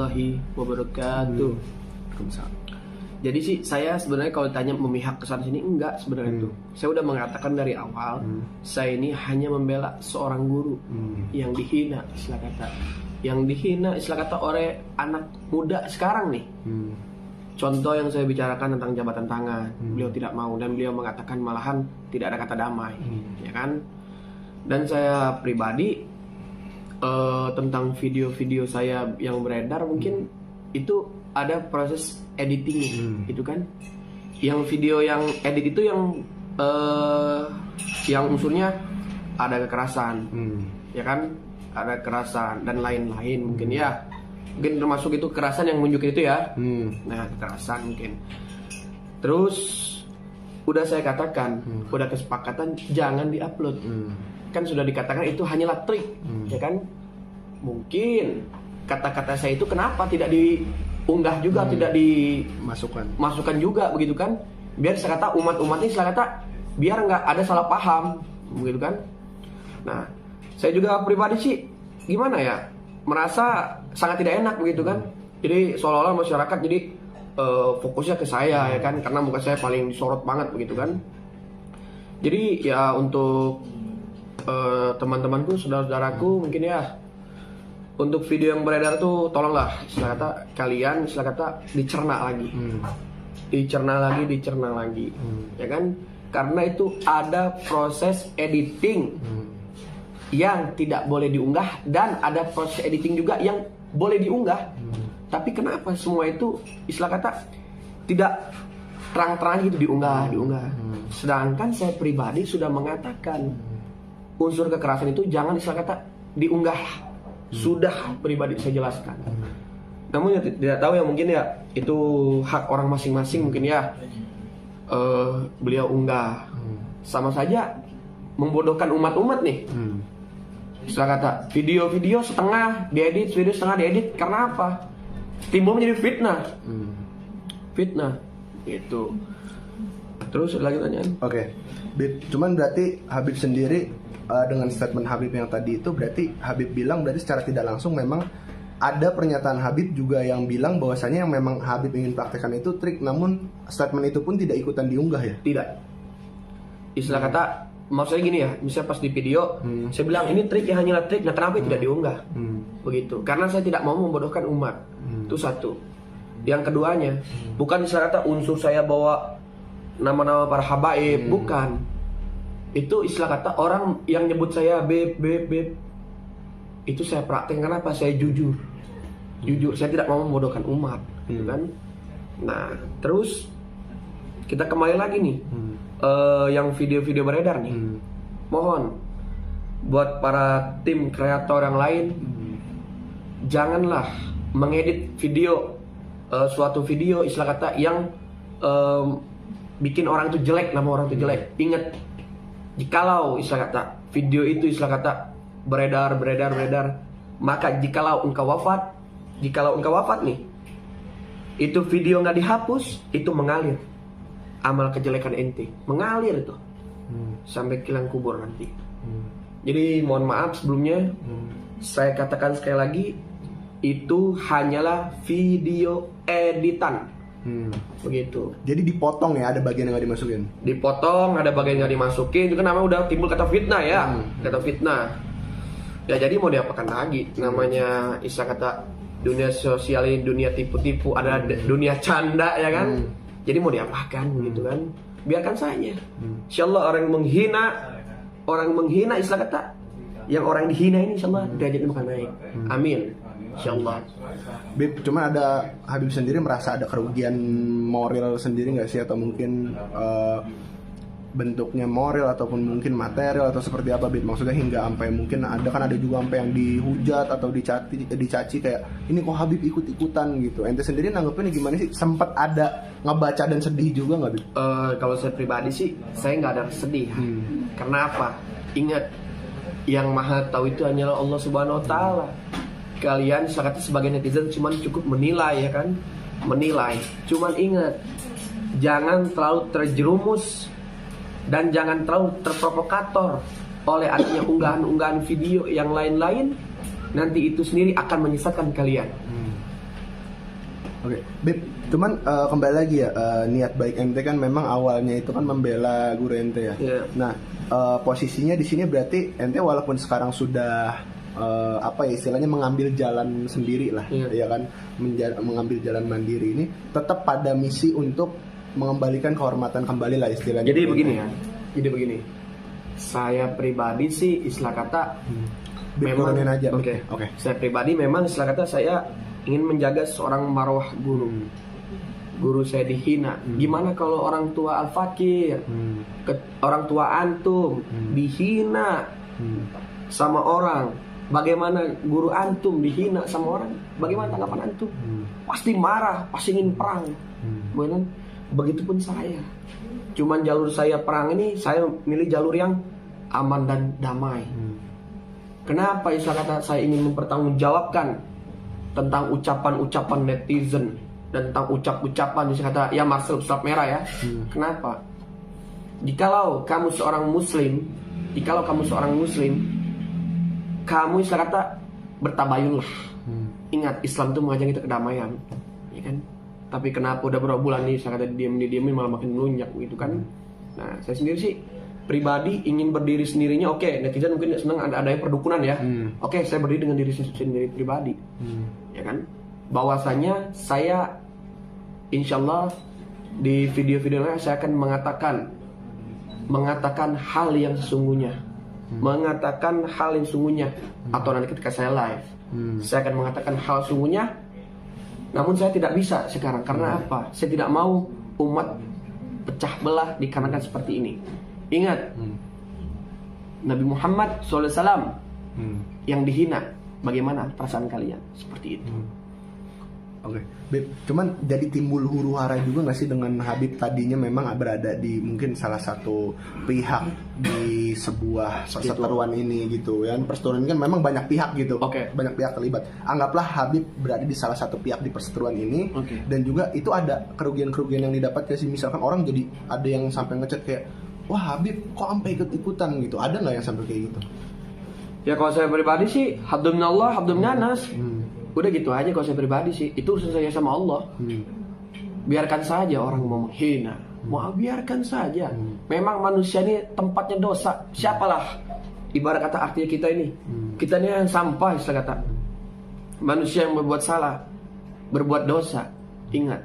warahmatullahi wabarakatuh. Jadi sih saya sebenarnya kalau ditanya memihak ke sana sini enggak sebenarnya tuh. Saya udah mengatakan dari awal, saya ini hanya membela seorang guru yang dihina istilah kata. Yang dihina istilah kata oleh anak muda sekarang nih. Contoh yang saya bicarakan tentang jabatan tangan, beliau tidak mau dan beliau mengatakan malahan tidak ada kata damai, ya kan? Dan saya pribadi tentang video-video saya yang beredar mungkin itu ada proses editing gitu kan. Yang video yang edit itu yang unsurnya ada kekerasan, ya kan? Ada kekerasan dan lain-lain mungkin ya. Mungkin termasuk itu kekerasan yang menunjukin itu ya. Nah, kekerasan mungkin. Terus udah saya katakan, udah kesepakatan jangan diupload. Kan sudah dikatakan itu hanyalah trik, ya kan? Mungkin kata-kata saya itu kenapa tidak diunggah juga, tidak dimasukkan juga begitu kan? Biar saya kata umat-umat ini saya kata biar nggak ada salah paham, begitu kan? Nah, saya juga pribadi sih gimana ya? Merasa sangat tidak enak begitu kan? Jadi seolah-olah masyarakat jadi fokusnya ke saya ya kan? Karena muka saya paling disorot banget begitu kan? Jadi ya untuk teman-temanku, saudara-saudaraku mungkin ya untuk video yang beredar tuh tolonglah istilah kata kalian istilah kata dicerna lagi, ya kan? Karena itu ada proses editing yang tidak boleh diunggah dan ada proses editing juga yang boleh diunggah. Tapi kenapa semua itu istilah kata tidak terang-terang gitu diunggah. Sedangkan saya pribadi sudah mengatakan unsur kekerasan itu jangan istilah kata diunggah. Sudah pribadi saya jelaskan. Namun ya tidak tahu ya mungkin ya itu hak orang masing-masing mungkin ya. Beliau unggah. Sama saja membodohkan umat-umat nih. Istilah kata video-video setengah diedit, video setengah diedit. Karena apa? Timbul menjadi fitnah itu. Terus lagi tanyaan. Oke. Cuman berarti Habib sendiri dengan statement Habib yang tadi itu berarti Habib bilang berarti secara tidak langsung memang ada pernyataan Habib juga yang bilang bahwasanya yang memang Habib ingin praktekkan itu trik, namun statement itu pun tidak ikutan diunggah ya? Tidak. Istilah kata maksudnya gini ya, misalnya pas di video saya bilang ini trik ya, hanyalah trik. Nah kenapa tidak diunggah? Begitu. Karena saya tidak mau membodohkan umat. Itu satu. Yang keduanya bukan istilah kata unsur saya bawa nama-nama para habaib, bukan. Itu istilah kata orang yang nyebut saya beb. Itu saya praktek karena apa? Saya jujur. Saya tidak mau membodohkan umat, gitu kan? Nah, terus kita kembali lagi nih, yang video-video beredar nih. Mohon buat para tim kreator yang lain, janganlah mengedit video, suatu video istilah kata yang bikin orang itu jelek, nama orang itu jelek. Ingat. Jikalau istilah kata video itu istilah kata beredar, maka jikalau engkau wafat nih, itu video nggak dihapus, itu mengalir amal kejelekan ente, mengalir itu sampai ke liang kubur nanti. Jadi mohon maaf sebelumnya, saya katakan sekali lagi, itu hanyalah video editan. Begitu. Jadi dipotong ya, ada bagian yang nggak dimasukin. Dipotong, ada bagian yang nggak dimasukin. Itu kan namanya udah timbul kata fitnah ya, kata fitnah. Ya jadi mau diapakan lagi? Namanya istilah kata dunia sosial ini dunia tipu-tipu, ada dunia canda ya kan. Jadi mau diapakan gitu kan? Biarkan saja. Insyaallah orang menghina istilah kata yang orang dihina ini insyaallah derajatnya bakal naik. Amin. Insyaallah. Bib, cuma ada Habib sendiri merasa ada kerugian moral sendiri nggak sih, atau mungkin bentuknya moral ataupun mungkin material atau seperti apa Bib? Maksudnya hingga sampai mungkin ada juga sampai yang dihujat atau dicaci kayak ini kok Habib ikut-ikutan gitu. Ente sendiri nanggepinnya gimana sih? Sempat ada ngebaca dan sedih juga nggak Bib? Kalau saya pribadi sih saya nggak ada sedih. Karena apa? Ingat, yang maha tahu itu hanyalah Allah Subhanahu Wa Taala. Kalian sebagai netizen cuman cukup menilai ya kan, menilai. Cuman ingat, jangan terlalu terjerumus dan jangan terlalu terprovokator oleh adanya unggahan-unggahan video yang lain-lain. Nanti itu sendiri akan menyesatkan kalian. Oke, Beb, cuman kembali lagi ya, niat baik ente kan memang awalnya itu kan membela guru ente ya. Iya. Nah, posisinya di sini berarti ente walaupun sekarang sudah apa ya istilahnya mengambil jalan sendiri lah, ya kan, mengambil jalan mandiri ini, tetap pada misi untuk mengembalikan kehormatan kembali lah istilahnya. Jadi begini ya, jadi begini. Saya pribadi sih istilah kata memang aja. Oke. Saya pribadi memang istilah kata saya ingin menjaga seorang marwah guru. Guru saya dihina. Gimana kalau orang tua Al-Fakir, orang tua antum dihina sama orang? Bagaimana guru antum dihina sama orang? Bagaimana tanggapan antum? Pasti marah, pasti ingin perang. Benar? Begitupun saya. Cuman jalur saya perang ini, saya milih jalur yang aman dan damai. Kenapa istilah kata saya ingin mempertanggungjawabkan tentang ucapan-ucapan netizen dan tentang ucap-ucapan istilah kata ya Marcel Slap merah ya. Kenapa? Jikalau kamu seorang muslim, kamu istilah kata bertabayunlah. Ingat, Islam itu mengajak kita kedamaian, ya kan? Tapi kenapa udah berapa bulan nih saya kata diam-diam malah makin melunjak gitu kan? Nah, saya sendiri sih pribadi ingin berdiri sendirinya. Oke, netizen mungkin senang ada yang perdukunan ya. Oke, saya berdiri dengan diri sendiri pribadi, ya kan? Bahwasanya saya insyaallah di video-videonya saya akan mengatakan hal yang sesungguhnya. Mengatakan hal yang sungguhnya. Atau nanti ketika saya live saya akan mengatakan hal sungguhnya. Namun saya tidak bisa sekarang. Karena apa? Saya tidak mau umat pecah belah dikarenakan seperti ini. Ingat, Nabi Muhammad SAW yang dihina. Bagaimana perasaan kalian? Seperti itu. Oke, Beb, cuman jadi timbul huru hara juga nggak sih dengan Habib tadinya memang berada di mungkin salah satu pihak di sebuah perseteruan ini gitu ya. Perseteruan ini kan memang banyak pihak gitu, banyak pihak terlibat. Anggaplah Habib berada di salah satu pihak di perseteruan ini, dan juga itu ada kerugian-kerugian yang didapat ya sih. Misalkan orang jadi ada yang sampai ngechat kayak, wah Habib kok sampai ikut-ikutan gitu, ada nggak yang sampai kayak gitu? Ya kalau saya pribadi sih, habdun minallah, habdun minanas. Udah gitu aja kalau saya pribadi sih. Itu urusan saya sama Allah. Biarkan saja orang mau menghina, mau biarkan saja. Memang manusia ini tempatnya dosa. Siapalah ibarat kata artinya kita ini. Kita ini yang sampah istilah kata. Manusia yang berbuat salah, berbuat dosa. Ingat.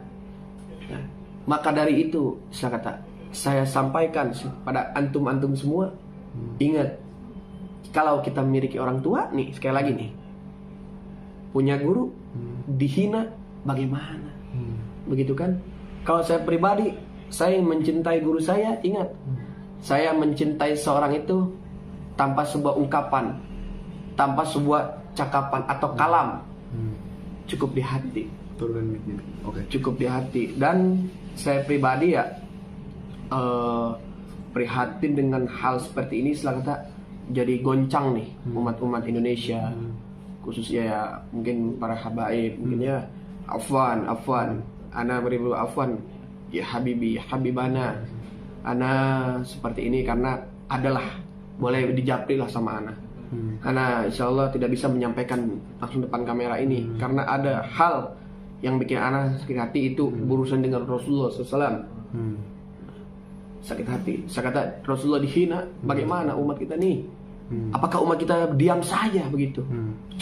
Nah, maka dari itu istilah kata saya sampaikan pada antum-antum semua. Ingat, kalau kita memiliki orang tua nih, sekali lagi nih, punya guru dihina bagaimana? Begitu kan? Kalau saya pribadi, saya mencintai guru saya. Ingat, saya mencintai seorang itu tanpa sebuah ungkapan, tanpa sebuah cakapan atau kalam, cukup di hati. Cukup di hati. Dan saya pribadi ya prihatin dengan hal seperti ini. Setelah kata jadi goncang nih umat-umat Indonesia. Khususnya ya mungkin para habaib, mungkin ya afwan ana beribu afwan ya habibi habibana ana seperti ini karena adalah boleh dijapri lah sama ana. Ana insyaallah tidak bisa menyampaikan langsung depan kamera ini karena ada hal yang bikin ana sakit hati, itu berurusan dengan Rasulullah SAW. Sakit hati. Saya kata Rasulullah dihina, bagaimana umat kita nih? Apakah umat kita diam saja begitu?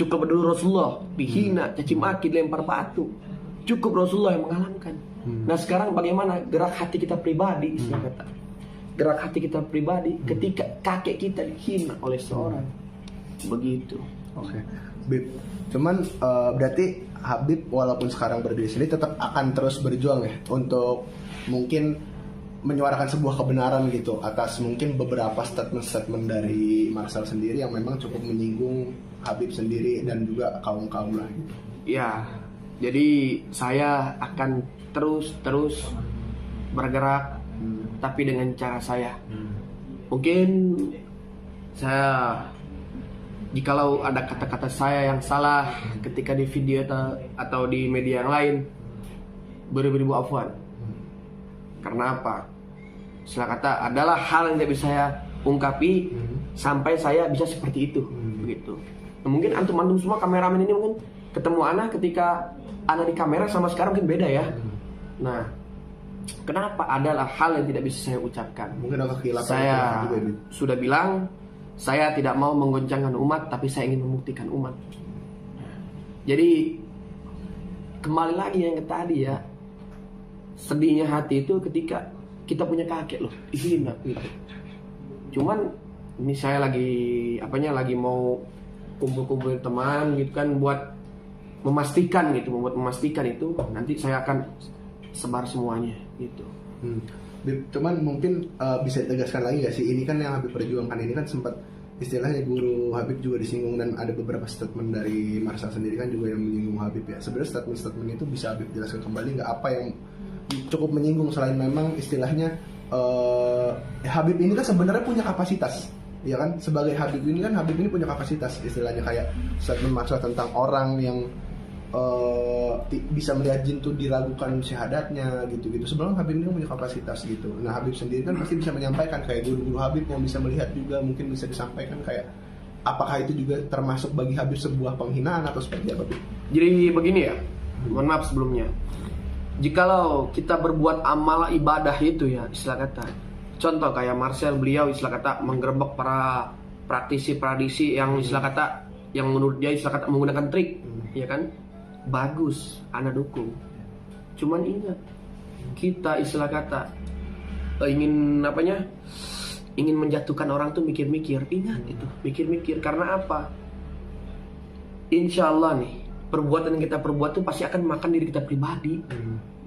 Cukup dulu Rasulullah dihina, caci maki, dilempar batu. Cukup Rasulullah yang mengalamkan. Nah sekarang bagaimana gerak hati kita pribadi? Kata gerak hati kita pribadi ketika kakek kita dihina oleh seorang. Begitu. Oke. Bib, cuman berarti Habib walaupun sekarang berdiri sini tetap akan terus berjuang ya untuk mungkin menyuarakan sebuah kebenaran gitu atas mungkin beberapa statement-statement dari Marcel sendiri yang memang cukup menyinggung Habib sendiri dan juga kaum-kaum lah gitu. Ya, jadi saya akan terus bergerak, tapi dengan cara saya. Mungkin saya, jikalau ada kata-kata saya yang salah ketika di video atau di media yang lain, beribu-ribu afwan. Karena apa? Setelah kata adalah hal yang tidak bisa saya ungkapi sampai saya bisa seperti itu, begitu. Nah, mungkin antum semua kameramen ini mungkin ketemu Ana ketika Ana di kamera sama sekarang mungkin beda ya. Nah, kenapa adalah hal yang tidak bisa saya ucapkan. Mungkin ada kekhilafan Saya juga ini. sudah bilang, saya tidak mau menggoncangkan umat, tapi saya ingin membuktikan umat. Jadi kembali lagi yang ke tadi ya, sedihnya hati itu ketika kita punya kakek loh, hina gitu. Cuman ini saya lagi lagi mau kumpul-kumpul teman gitu kan, buat memastikan itu nanti saya akan sebar semuanya gitu. Cuman mungkin bisa ditegaskan lagi gak sih, ini kan yang Habib perjuangkan ini kan sempat istilahnya guru Habib juga disinggung, dan ada beberapa statement dari Marsal sendiri kan juga yang menyinggung Habib ya. Sebenarnya statement-statement itu bisa Habib jelaskan kembali nggak, apa yang cukup menyinggung selain memang istilahnya Habib ini kan sebenarnya punya kapasitas, ya kan? Sebagai Habib ini kan, Habib ini punya kapasitas istilahnya, kayak statement Marsal tentang orang yang bisa melihat jin tuh diragukan syahadatnya gitu-gitu. Sebelum Habib ini punya kapasitas gitu. Nah, Habib sendiri kan pasti bisa menyampaikan, kayak guru-guru Habib yang bisa melihat juga mungkin bisa disampaikan, kayak apakah itu juga termasuk bagi Habib sebuah penghinaan atau seperti apa? Jadi begini ya, mohon maaf sebelumnya. Jikalau kita berbuat amal ibadah itu ya, istilah kata, contoh kayak Marcel, beliau istilah kata menggerebek para praktisi yang istilah kata, yang menurut dia istilah kata menggunakan trik, ya kan? Bagus, Ana dukung. Cuman ingat, kita istilah kata ingin menjatuhkan orang tuh mikir-mikir. Ingat itu, mikir-mikir. Karena apa? Insya Allah nih, perbuatan yang kita perbuat tuh pasti akan makan diri kita pribadi.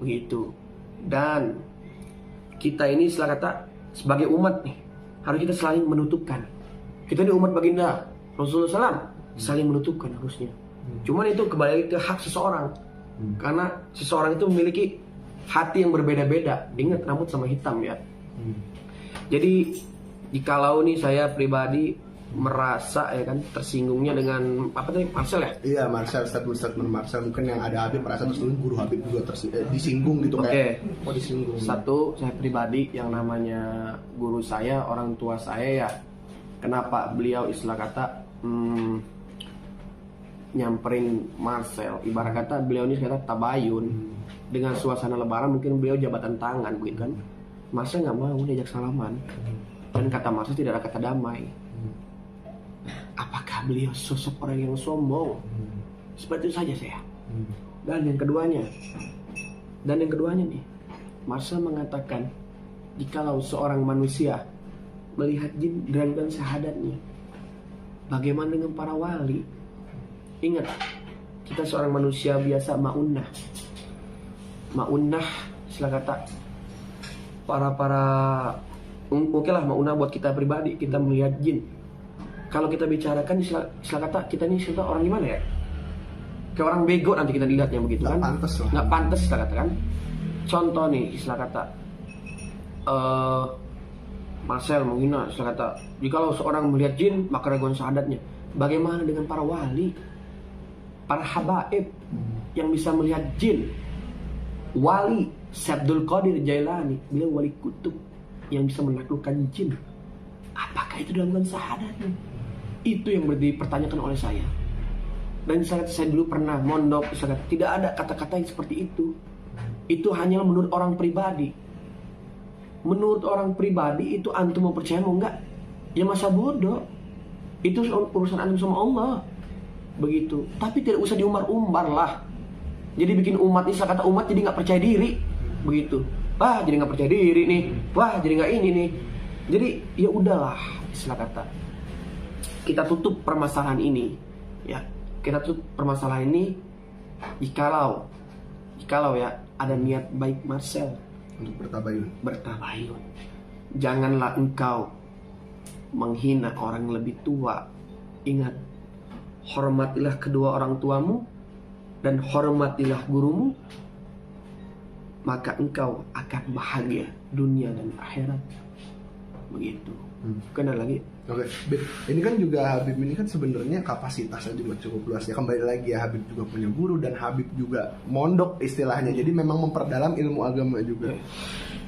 Begitu. Dan kita ini istilah kata sebagai umat nih, harus kita saling menutupkan. Kita ini umat baginda Rasulullah SAW, saling menutupkan harusnya. Cuman itu kembali ke hak seseorang. Karena seseorang itu memiliki hati yang berbeda-beda. Ingat, rambut sama hitam ya. Jadi jikalau nih saya pribadi merasa ya kan tersinggungnya dengan apa tadi, Marcel ya? Iya, Marcel, statement Marcel mungkin yang ada Habib merasa tersinggung, guru Habib juga disinggung gitu. Kayak disinggung. Satu, saya pribadi yang namanya guru saya, orang tua saya ya, kenapa beliau istilah kata nyamperin Marcel, ibarat kata beliau ini kata tabayun dengan suasana lebaran, mungkin beliau jabatan tangan begitu kan. Marcel nggak mau diajak salaman, dan kata Marcel tidak ada kata damai. Apakah beliau sosok orang yang sombong? Seperti itu saja saya. Dan yang keduanya nih, Marcel mengatakan, jikalau seorang manusia melihat jin diragukan syahadatnya, bagaimana dengan para wali? Ingat, kita seorang manusia biasa ma'unnah, istilah kata oke lah ma'unnah buat kita pribadi, kita melihat jin. Kalau kita bicarakan istilah kata kita ini istilah orang gimana ya? Kayak orang bego nanti kita dilihatnya begitu kan? Nggak pantas istilah kata kan? Contoh nih istilah kata Marcel menghina istilah kata, jikalau seorang melihat jin maka raguan syahadatnya. Bagaimana dengan para wali, para habaib yang bisa melihat jin? Wali Syabdul Qadir Jailani, beliau wali kutub yang bisa menaklukkan jin. Apakah itu dalam syahadatnya? Itu yang dipertanyakan oleh saya. Dan saya dulu pernah mondok, tidak ada kata-kata yang seperti itu. Itu hanya menurut orang pribadi. Menurut orang pribadi itu antum mau percaya mau enggak? Ya masa bodoh. Itu urusan antum sama Allah. Begitu. Tapi tidak usah diumbar-umbar lah. Jadi bikin umat ini, kata umat jadi nggak percaya diri. Begitu. Wah jadi nggak percaya diri nih. Wah jadi nggak ini nih. Jadi ya udahlah, istilah kata. Kita tutup permasalahan ini. Ya, kita tutup permasalahan ini. Jikalau ya ada niat baik Marcel untuk bertabayun. Janganlah engkau menghina orang yang lebih tua. Ingat, hormatilah kedua orang tuamu dan hormatilah gurumu, maka engkau akan bahagia dunia dan akhirat. Begitu. Kenal lagi. Oke, ini kan juga Habib ini kan sebenarnya kapasitasnya juga cukup luas ya. Kembali lagi ya, Habib juga punya guru dan Habib juga mondok istilahnya. Jadi memang memperdalam ilmu agama juga.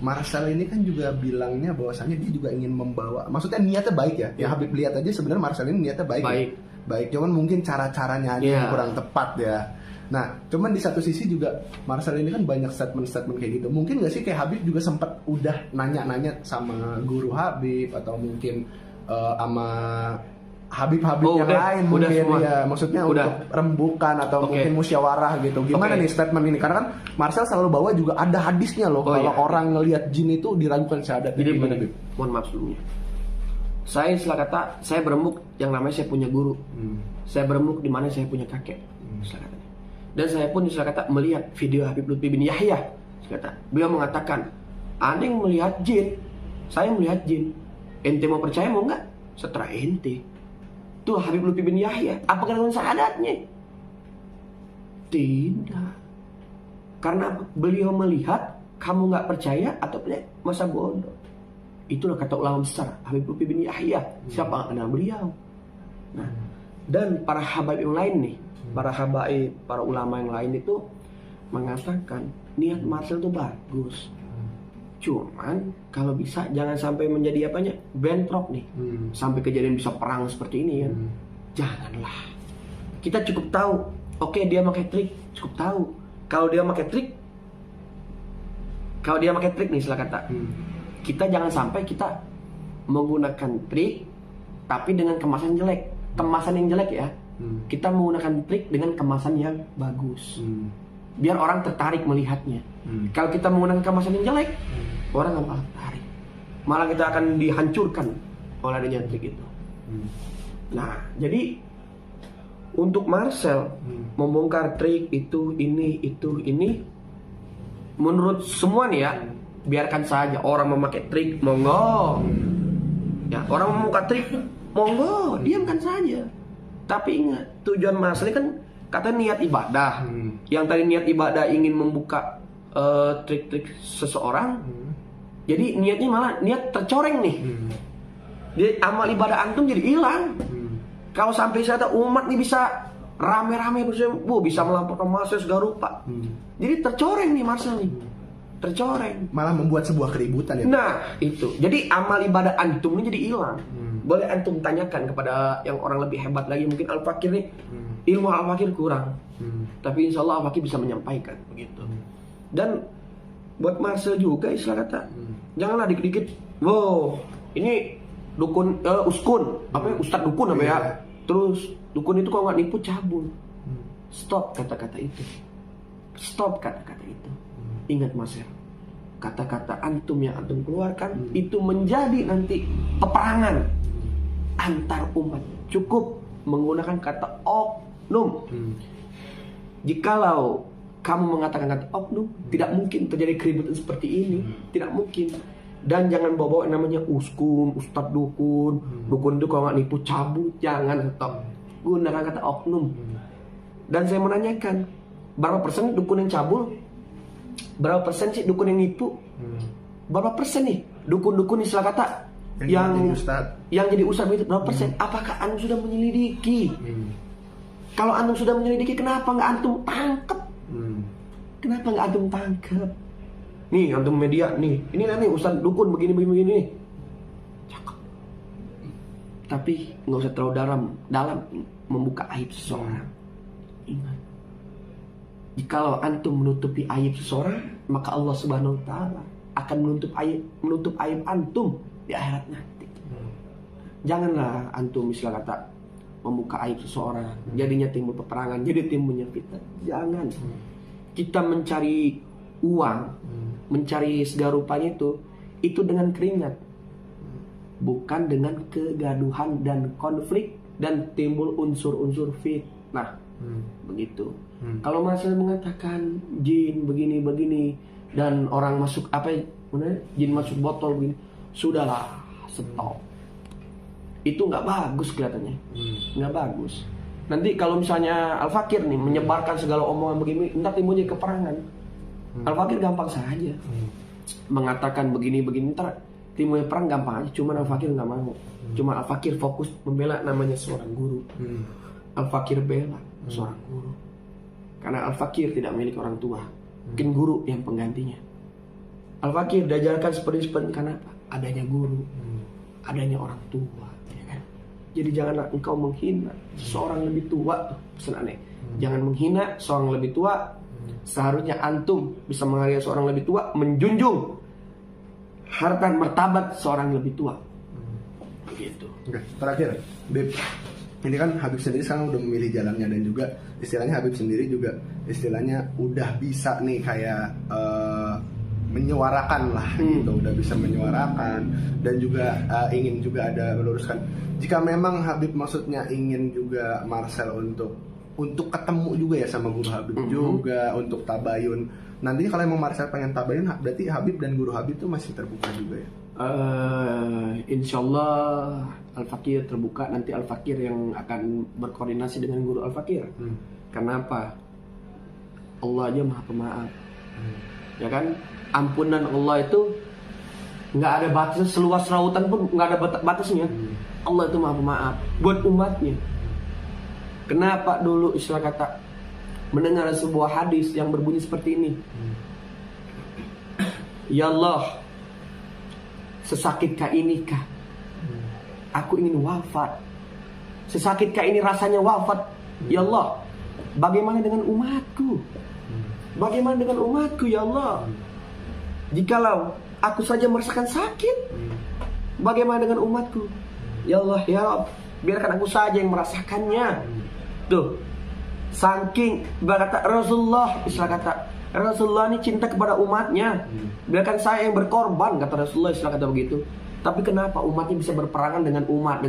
Marcel ini kan juga bilangnya bahwasannya dia juga ingin membawa, maksudnya niatnya baik ya. Yang Habib lihat aja sebenarnya Marcel ini niatnya baik. Baik. Ya? baik, cuman mungkin cara-caranya aja yang kurang tepat ya. Nah, cuman di satu sisi juga Marcel ini kan banyak statement-statement kayak gitu. Mungkin nggak sih kayak Habib juga sempat udah nanya-nanya sama guru Habib atau mungkin sama Habib-Habib yang lain mungkin semua. Ya, maksudnya untuk rembukan atau mungkin musyawarah gitu. Gimana nih statement ini? Karena kan Marcel selalu bawa juga ada hadisnya loh. Kalau orang ngelihat jin itu diragukan syahadat. Jadi gimana, Habib? Mohon maaf sebelumnya. Saya istilah kata, saya berembuk yang namanya saya punya guru. Saya berembuk di mana saya punya kakek. Istilah katanya. Dan saya pun istilah kata melihat video Habib Lutfi bin Yahya. Istilah kata, beliau mengatakan, ada yang melihat jin. Saya melihat jin. Ente mau percaya mau enggak? Setelah ente. Tuh Habib Lutfi bin Yahya. Apakah dengan syahadatnya? Tidak. Karena beliau melihat, kamu nggak percaya atau percaya, masa bodoh. Itulah kata ulama besar Habib Lutfi bin Yahya. Siapa yang kenal beliau? Nah, dan para habaib yang lain nih, para habaib, para ulama yang lain itu mengatakan niat Marcel itu bagus. Cuman kalau bisa jangan sampai menjadi apanya bentrok nih, sampai kejadian bisa perang seperti ini kan. Janganlah. Kita cukup tahu, oke dia pakai trik, cukup tahu. Kalau dia pakai trik nih istilah kata. Kita jangan sampai kita menggunakan trik tapi dengan kemasan jelek. Kemasan yang jelek ya. Kita menggunakan trik dengan kemasan yang bagus. Biar orang tertarik melihatnya. Kalau kita menggunakan kemasan yang jelek, orang nggak bakal tertarik. Malah kita akan dihancurkan oleh adanya trik itu. Nah, jadi untuk Marcel membongkar trik itu, ini, menurut semua nih ya, biarkan saja orang memakai trik, monggo. Ya, orang membuka trik, monggo, diamkan saja. Tapi ingat, tujuan Marcel kan kata niat ibadah. Yang tadi niat ibadah ingin membuka trik-trik seseorang. Jadi niatnya malah niat tercoreng nih. Dia amal ibadah antum jadi hilang. Kalau sampai saya umat nih bisa rame-rame bisa melampaukan Marcel segala rupa. Jadi tercoreng nih Marcel nih. Tercoreng. Malah membuat sebuah keributan ya. Nah, itu. Jadi amal ibadah antum ini jadi hilang. Boleh antum tanyakan kepada yang orang lebih hebat lagi, mungkin Al-Fakir nih. Ilmu Al-Fakir kurang. Tapi insya Allah Al-Fakir bisa menyampaikan begitu. Dan buat Marcel juga istilah kata, janganlah dikit-dikit, wow, ini dukun uskun, apa ya, ustadz dukun apa ya. Terus dukun itu kalau nggak nipu cabul. Stop kata-kata itu. Stop kata-kata itu. Ingat Marcel, kata-kata antum yang antum keluarkan itu menjadi nanti peperangan antar umat. Cukup menggunakan kata oknum. Jikalau kamu mengatakan kata oknum, tidak mungkin terjadi keributan seperti ini. Tidak mungkin. Dan jangan bawa namanya uskun, ustadz dukun. Dukun itu kalau nggak nipu cabut. Jangan, stop. Gunakan kata oknum. Dan saya menanyakan, berapa persen dukun yang cabul? Berapa persen sih dukun yang nipu? Berapa persen nih dukun-dukun istilah kata yang jadi ustadz itu berapa persen? Apakah antum sudah menyelidiki? Kalau antum sudah menyelidiki, kenapa nggak antum tangkep? Kenapa nggak antum tangkep? Nih antum media nih, ini nanti ustadz dukun begini. Cakep. Tapi nggak usah terlalu dalam membuka aib seseorang. Ingat, jikalau antum menutupi aib seseorang, maka Allah Subhanahu wa taala akan menutup aib antum di akhirat nanti. Janganlah antum istilah kata membuka aib seseorang, jadinya timbul peperangan, jadi timbulnya fitnah. Jangan. Kita mencari uang, mencari segala rupanya itu dengan keringat, bukan dengan kegaduhan dan konflik dan timbul unsur-unsur fitnah. Begitu. Kalau Marcel mengatakan jin begini dan orang masuk jin masuk botol begini, sudahlah, stop. Itu nggak bagus kelihatannya, nggak bagus. Nanti kalau misalnya Al-Fakir nih menyebarkan segala omongan begini, entar timbulnya keperangan. Al-Fakir gampang saja mengatakan begini, entar timbulnya perang gampang aja. Cuma Al-Fakir nggak mau. Cuma Al-Fakir fokus membela namanya seorang guru. Al-Fakir bela seorang guru. Karena Al-Fakir tidak memiliki orang tua, mungkin guru yang penggantinya. Al-Fakir diajarkan seperti karena apa? Adanya guru, adanya orang tua, ya kan? Jadi janganlah engkau menghina seorang lebih tua. Pesan aneh. Jangan menghina seorang lebih tua. Seharusnya antum bisa menghargai seorang lebih tua, menjunjung harta martabat seorang lebih tua. Begitu. Oke, terakhir, Bib. Ini kan Habib sendiri sekarang udah memilih jalannya, dan juga istilahnya Habib sendiri juga istilahnya udah bisa nih kayak menyuarakan lah gitu, udah bisa menyuarakan, dan juga ingin juga ada meluruskan. Jika memang Habib maksudnya ingin juga Marcel untuk ketemu juga ya sama guru Habib juga untuk tabayun. Nantinya kalau emang Marcel pengen tabayun, berarti Habib dan guru Habib itu masih terbuka juga ya? Insyaallah Al-Fakir terbuka. Nanti Al-Fakir yang akan berkoordinasi dengan guru Al-Fakir. Karena apa? Allah aja maha pemaaf. Ya kan? Ampunan Allah itu nggak ada batas, seluas lautan pun nggak ada batasnya. Allah itu maha pemaaf buat umatnya. Kenapa dulu istilah kata mendengar sebuah hadis yang berbunyi seperti ini? Ya Allah, sesakitkah inikah aku ingin wafat? Sesakitkah ini rasanya wafat? Ya Allah, bagaimana dengan umatku? Bagaimana dengan umatku ya Allah? Jikalau aku saja merasakan sakit, bagaimana dengan umatku? Ya Allah, ya Rabb, biarkan aku saja yang merasakannya. Tuh, saking berkata Rasulullah, istilah kata Rasulullah ini cinta kepada umatnya. Biarkan saya yang berkorban, kata Rasulullah, istilah kata begitu. Tapi kenapa umatnya bisa berperangan dengan umat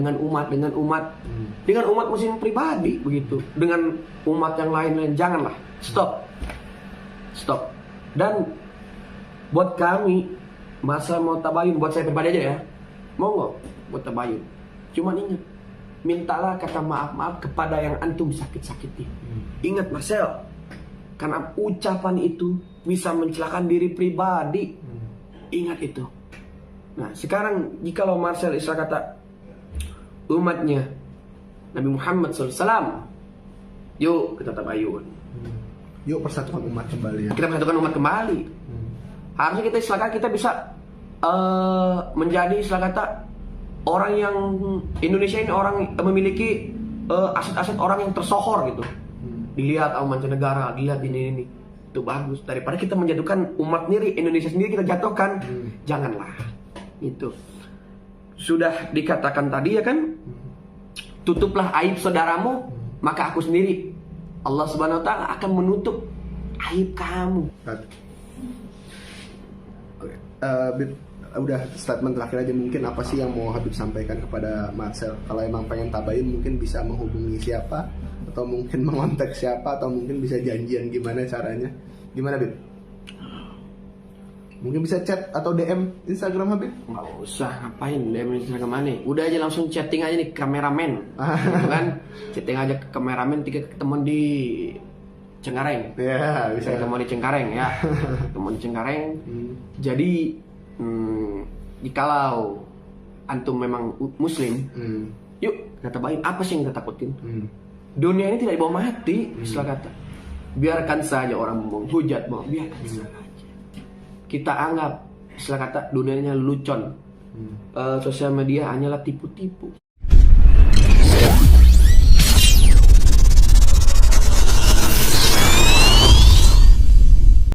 muslim pribadi begitu, dengan umat yang lain-lain? Janganlah, stop. Dan buat kami, masa mau tabayun, buat saya pribadi aja ya, monggo buat tabayun. Cuman ingat, mintalah kata maaf kepada yang antum sakit-sakiti. Ingat Marcel, karena ucapan itu bisa mencelakakan diri pribadi. Ingat itu. Nah sekarang jikalau Marcel istilah kata umatnya Nabi Muhammad SAW, yuk kita tabayun. Yuk persatukan umat kembali ya. Kita persatukan umat kembali. Harusnya kita istilah kata kita bisa menjadi istilah kata orang yang Indonesia ini orang memiliki aset-aset orang yang tersohor gitu. Dilihat sama mancanegara, dilihat ini. Itu bagus. Daripada kita menjatuhkan umat sendiri, Indonesia sendiri kita jatuhkan. Janganlah. Itu. Sudah dikatakan tadi ya kan? Tutuplah aib saudaramu, maka aku sendiri, Allah Subhanahu wa taala akan menutup aib kamu. Oke. Udah statement terakhir aja, mungkin apa sih yang mau Habib sampaikan kepada Marcel? Kalau emang pengen tabayun mungkin bisa menghubungi siapa, atau mungkin mengontak siapa, atau mungkin bisa janjian, gimana caranya? Gimana Habib? Mungkin bisa chat atau DM Instagram Habib? Nggak usah, ngapain DM Instagram mana? Udah aja langsung chatting aja nih kameramen, gitu kan? Chatting aja ke kameramen, ketemu di Cengkareng. Ya, bisa ketemu di Cengkareng ya. Ketemu di Cengkareng. Jadi jikalau antum memang muslim, yuk kita tabayun. Apa sih yang kita takutin? Dunia ini tidak dibawa mati, istilah kata. Biarkan saja orang menghujat, biarkan saja. Kita anggap istilah kata dunianya lucon. Sosial media hanyalah tipu-tipu.